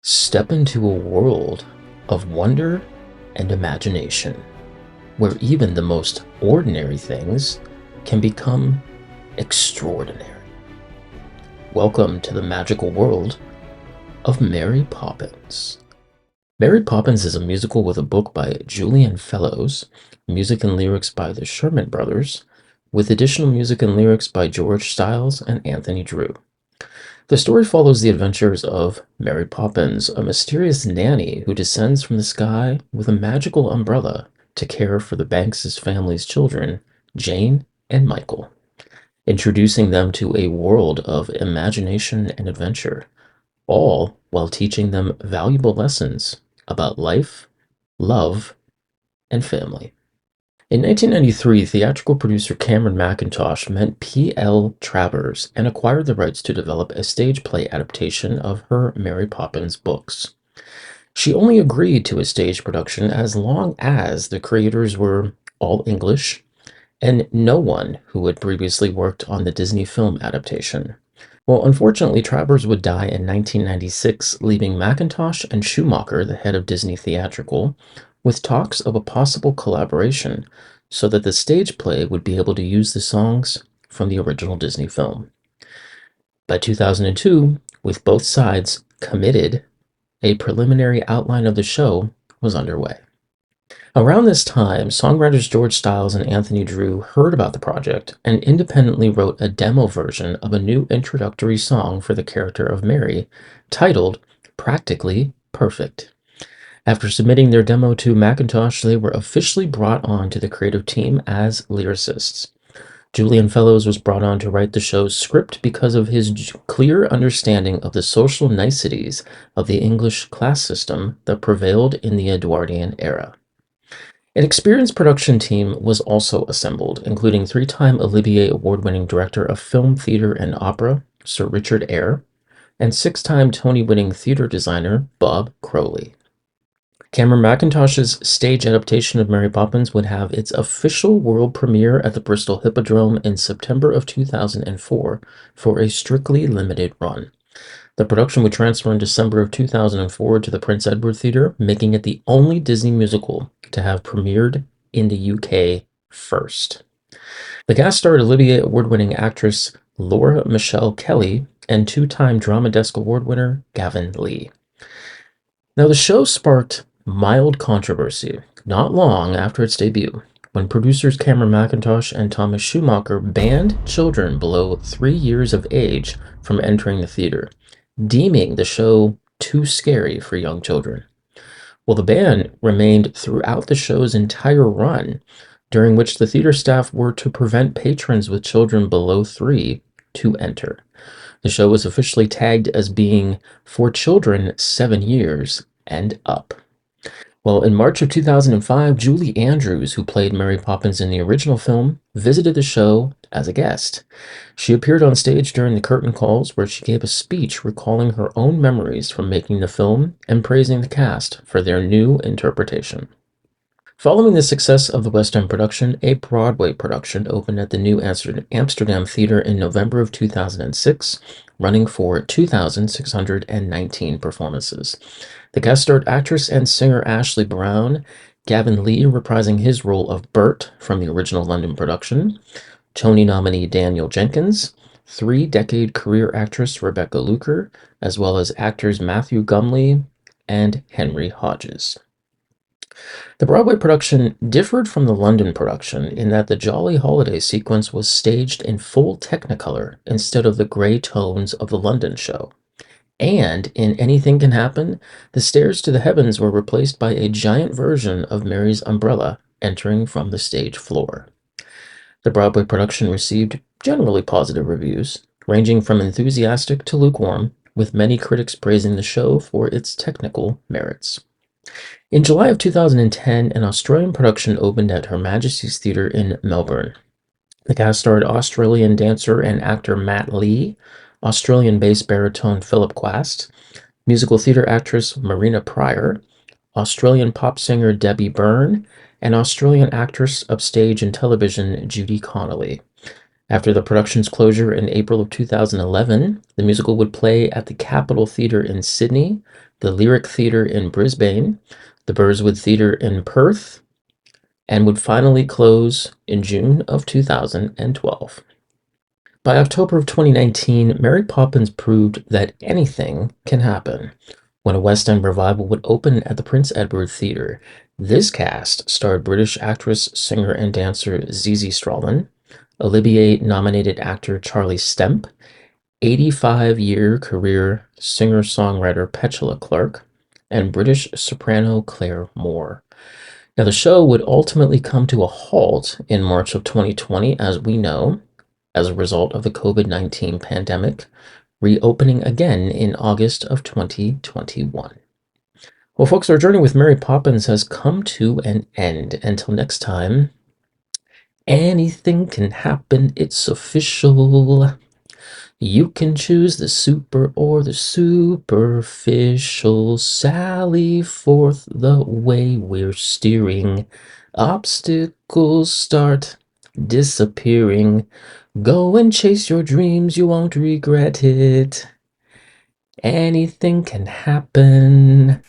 Step into a world of wonder and imagination, where even the most ordinary things can become extraordinary. Welcome to the magical world of Mary Poppins. Mary Poppins is a musical with a book by Julian Fellows, music and lyrics by the Sherman Brothers, with additional music and lyrics by George Stiles and Anthony Drew. The story follows the adventures of Mary Poppins, a mysterious nanny who descends from the sky with a magical umbrella to care for the Banks' family's children, Jane and Michael, introducing them to a world of imagination and adventure, all while teaching them valuable lessons about life, love, and family. In 1993, theatrical producer Cameron Mackintosh met P.L. Travers and acquired the rights to develop a stage play adaptation of her Mary Poppins books. She only agreed to a stage production as long as the creators were all English and no one who had previously worked on the Disney film adaptation. Well, unfortunately, Travers would die in 1996, leaving Mackintosh and Schumacher, the head of Disney Theatrical, with talks of a possible collaboration so that the stage play would be able to use the songs from the original Disney film. By 2002, with both sides committed, a preliminary outline of the show was underway. Around this time, songwriters George Stiles and Anthony Drew heard about the project and independently wrote a demo version of a new introductory song for the character of Mary, titled Practically Perfect. After submitting their demo to Mackintosh, they were officially brought on to the creative team as lyricists. Julian Fellows was brought on to write the show's script because of his clear understanding of the social niceties of the English class system that prevailed in the Edwardian era. An experienced production team was also assembled, including three-time Olivier Award-winning director of film, theater, and opera, Sir Richard Eyre, and six-time Tony-winning theater designer Bob Crowley. Cameron Mackintosh's stage adaptation of Mary Poppins would have its official world premiere at the Bristol Hippodrome in September of 2004 for a strictly limited run. The production would transfer in December of 2004 to the Prince Edward Theatre, making it the only Disney musical to have premiered in the UK first. The cast starred Olivier Award-winning actress Laura Michelle Kelly and two-time Drama Desk Award winner Gavin Lee. Now, the show sparked mild controversy not long after its debut, when producers Cameron Mackintosh and Thomas Schumacher banned children below 3 years of age from entering the theater, deeming the show too scary for young children. Well, the ban remained throughout the show's entire run, during which the theater staff were to prevent patrons with children below 3 to enter. The show was officially tagged as being for children 7 years and up. Well, in March of 2005, Julie Andrews, who played Mary Poppins in the original film, visited the show as a guest. She appeared on stage during the curtain calls where she gave a speech recalling her own memories from making the film and praising the cast for their new interpretation. Following the success of the West End production, a Broadway production opened at the New Amsterdam Theatre in November of 2006, running for 2,619 performances. The guest starred actress and singer Ashley Brown, Gavin Lee reprising his role of Bert from the original London production, Tony nominee Daniel Jenkins, three-decade career actress Rebecca Luker, as well as actors Matthew Gumley and Henry Hodges. The Broadway production differed from the London production in that the Jolly Holiday sequence was staged in full Technicolor instead of the gray tones of the London show. And in Anything Can Happen, the stairs to the heavens were replaced by a giant version of Mary's umbrella entering from the stage floor. The Broadway production received generally positive reviews, ranging from enthusiastic to lukewarm, with many critics praising the show for its technical merits. In July of 2010, an Australian production opened at Her Majesty's Theatre in Melbourne. The cast starred Australian dancer and actor Matt Lee, Australian bass baritone Philip Quast, musical theatre actress Marina Pryor, Australian pop singer Debbie Byrne, and Australian actress of stage and television Judy Connolly. After the production's closure in April of 2011, the musical would play at the Capitol Theatre in Sydney, the Lyric Theatre in Brisbane, the Burswood Theatre in Perth, and would finally close in June of 2012. By October of 2019, Mary Poppins proved that anything can happen when a West End revival would open at the Prince Edward Theatre. This cast starred British actress, singer, and dancer Zizi Stradlin, Olivier-nominated actor Charlie Stemp, 85-year career singer-songwriter Petula Clark, and British soprano Claire Moore. Now, the show would ultimately come to a halt in March of 2020, as we know, as a result of the COVID-19 pandemic, reopening again in August of 2021. Well, folks, our journey with Mary Poppins has come to an end. Until next time, anything can happen, it's official. You can choose the super or the superficial. Sally forth the way we're steering. Obstacles start disappearing. Go and chase your dreams, you won't regret it. Anything can happen.